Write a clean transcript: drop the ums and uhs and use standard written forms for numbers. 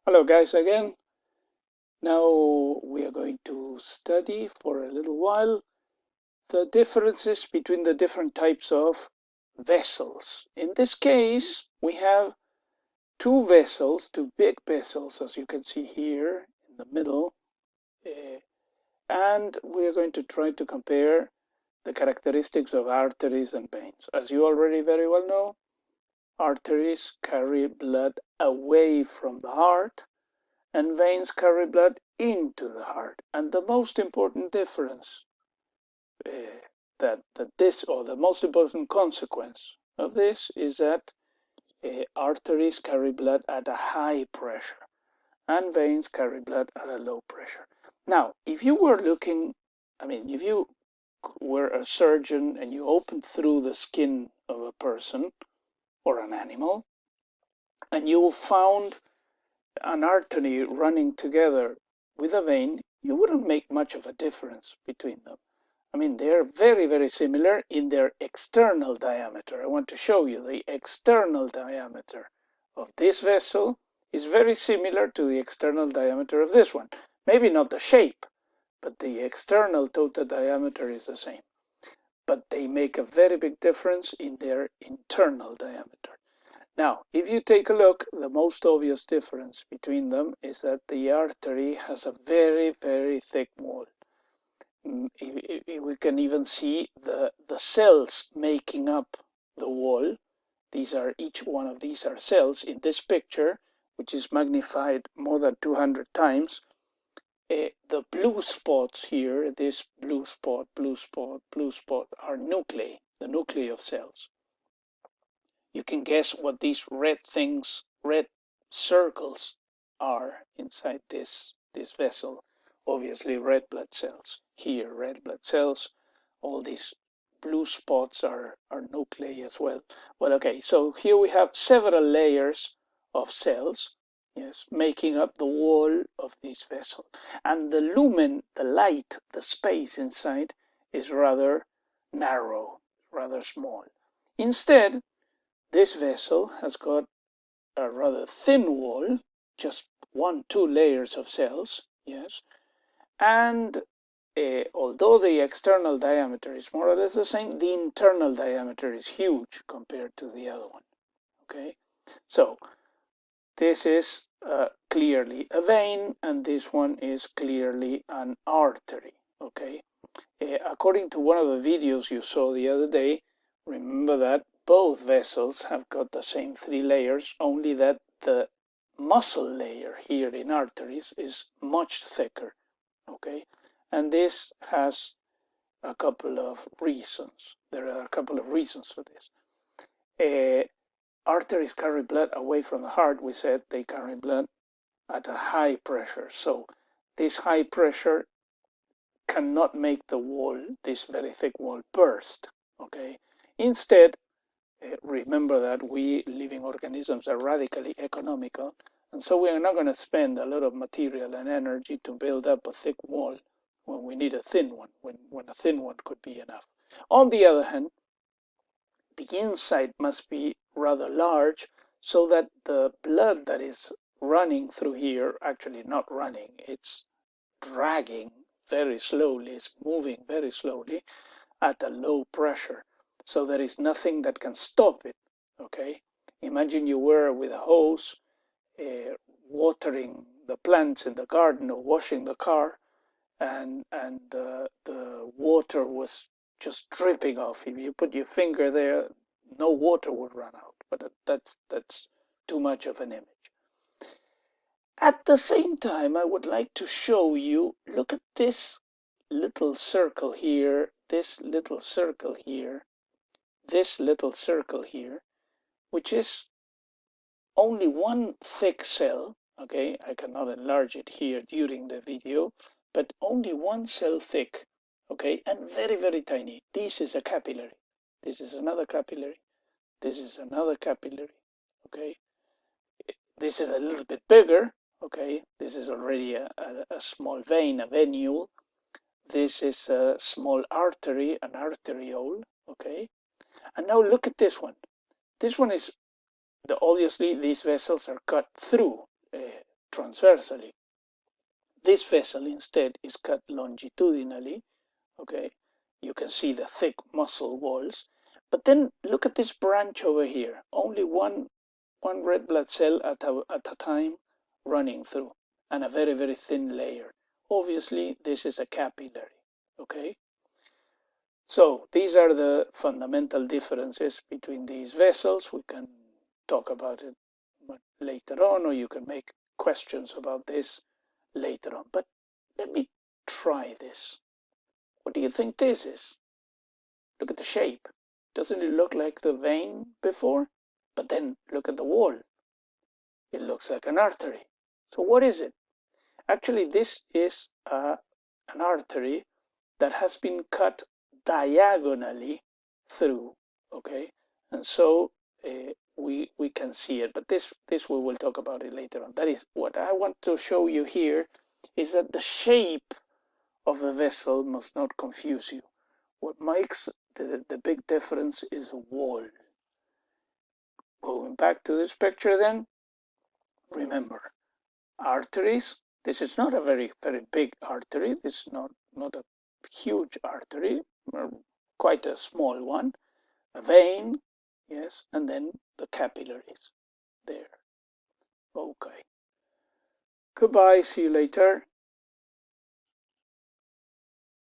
Hello guys again. Now we are going to study for a little while the differences between the different types of vessels. In this case, we have two vessels, two big vessels, as you can see here in the middle. And we are going to try to compare the characteristics of arteries and veins. As you already very well know, arteries carry blood away from the heart, and veins carry blood into the heart. And the most important difference the most important consequence of this is that arteries carry blood at a high pressure and veins carry blood at a low pressure. Now, if you were if you were a surgeon and you opened through the skin of a person or an animal and you found an artery running together with a vein, you wouldn't make much of a difference between them. I mean, they're very, very similar in their external diameter. I want to show you the external diameter of this vessel is very similar to the external diameter of this one. Maybe not the shape, but the external total diameter is the same. But they make a very big difference in their internal diameter. Now, if you take a look, the most obvious difference between them is that the artery has a very, very thick wall. We can even see the cells making up the wall. Each one of these are cells in this picture, which is magnified more than 200 times. The blue spots here, this blue spot, are nuclei, the nuclei of cells. You can guess what these red circles are inside this vessel. Obviously red blood cells. Here, red blood cells. All these blue spots are nuclei as well. Well, okay, so here we have several layers of cells, yes, making up the wall of this vessel. And the lumen, the light, the space inside is rather narrow, rather small. Instead, this vessel has got a rather thin wall, just 1-2 layers of cells, yes, and although the external diameter is more or less the same, the internal diameter is huge compared to the other one, okay? So this is clearly a vein, and this one is clearly an artery, okay? According to one of the videos you saw the other day, remember that both vessels have got the same 3 layers, only that the muscle layer here in arteries is much thicker, okay? And this has a couple of reasons. There are a couple of reasons for this. Arteries carry blood away from the heart. We said they carry blood at a high pressure. So this high pressure cannot make the wall, this very thick wall, burst, okay? Instead, remember that we living organisms are radically economical, and so we are not going to spend a lot of material and energy to build up a thick wall when we need a thin one, when a thin one could be enough. On the other hand, the inside must be rather large so that the blood that is running through here, actually not running, it's dragging very slowly, it's moving very slowly at a low pressure. So there is nothing that can stop it, okay? Imagine you were with a hose watering the plants in the garden or washing the car, and the water was just dripping off. If you put your finger there, no water would run out, but that's too much of an image. At the same time, I would like to show you, look at this little circle here, this little circle here, this little circle here, which is only one thick cell, okay? I cannot enlarge it here during the video, but only one cell thick, okay? And very, very tiny. This is a capillary. This is another capillary. This is another capillary, okay? This is a little bit bigger, okay? This is already a small vein, a venule. This is a small artery, an arteriole, okay? And now look at this one. This one is, obviously these vessels are cut through transversally. This vessel instead is cut longitudinally, okay? You can see the thick muscle walls. But then look at this branch over here. Only one red blood cell at a time running through, and a very, very thin layer. Obviously, this is a capillary, okay? So these are the fundamental differences between these vessels. We can talk about it later on, or you can make questions about this later on. But let me try this. What do you think this is? Look at the shape. Doesn't it look like the vein before? But then look at the wall. It looks like an artery. So what is it? Actually, this is an artery that has been cut diagonally through, okay? And so we can see it, but this we will talk about it later on. That is, what I want to show you here is that the shape of the vessel must not confuse you. What makes the big difference is the wall. Going back to this picture then, remember, arteries. This is not a very, very big artery. This is not a huge artery, quite a small one. A vein, yes, and then the capillaries there. Okay. Goodbye, see you later.